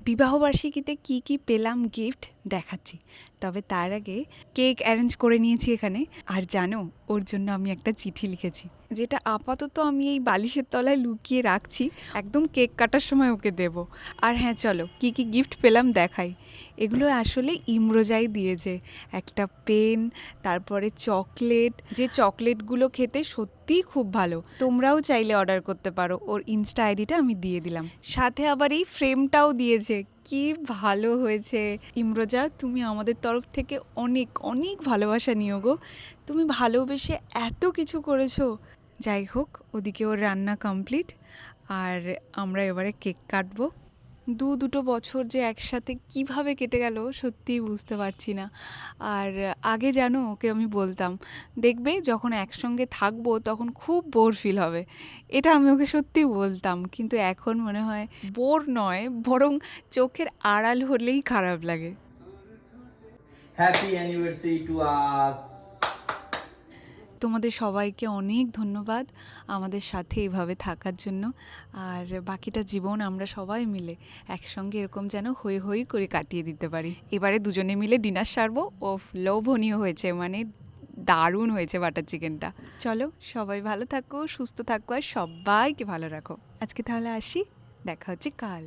বিবাহবার্ষিকীতে কি কি পেলাম গিফট দেখাচ্ছি, তবে তার আগে কেক অ্যারেঞ্জ করে নিয়েছি এখানে। আর জানো, ওর জন্য আমি একটা চিঠি লিখেছি, যেটা আপাতত আমি এই বালিশের তলায় লুকিয়ে রাখছি, একদম কেক কাটার সময় ওকে দেব। আর হ্যাঁ, চলো কি কি গিফট পেলাম দেখাই। এগুলো আসলে ইমরোজাই দিয়েছে। একটা পেন, তারপরে চকলেট, যে চকলেটগুলো খেতে সত্যিই খুব ভালো। তোমরাও চাইলে অর্ডার করতে পারো, ওর ইনস্টা আইডিটা আমি দিয়ে দিলাম। সাথে আবার এই ফ্রেমটাও দিয়েছে, কি ভালো হয়েছে। ইমরোজা, তুমি আমাদের তরফ থেকে অনেক অনেক ভালোবাসা নিও গো। তুমি ভালোবেসে এত কিছু করেছো। যাই হোক, ওদিকে ওর রান্না কমপ্লিট, আর আমরা এবারে কেক কাটবো। দুটো বছর যে একসাথে কিভাবে কেটে গেল সত্যিই বুঝতে পারছি না। আর আগে জানো, ওকে আমি বলতাম, দেখবে যখন একসঙ্গে থাকবো তখন খুব বোর ফিল হবে। এটা আমি ওকে সত্যি বলতাম, কিন্তু এখন মনে হয় বোর নয়, বরং চোখের আড়াল হলেই খারাপ লাগে। Happy anniversary to us. তোমাদের সবাইকে অনেক ধন্যবাদ আমাদের সাথে এভাবে থাকার জন্য। আর বাকিটা জীবন আমরা সবাই মিলে একসঙ্গে এরকম যেন হই হই করে কাটিয়ে দিতে পারি। এবারে দুজনে মিলে ডিনার সারবো। ও লোভনীয় হয়েছে, মানে দারুণ হয়েছে বাটার চিকেনটা। চলো, সবাই ভালো থাকো, সুস্থ থাকো, আর সবাইকে ভালো রাখো। আজকে তাহলে আসি, দেখা হচ্ছে কাল।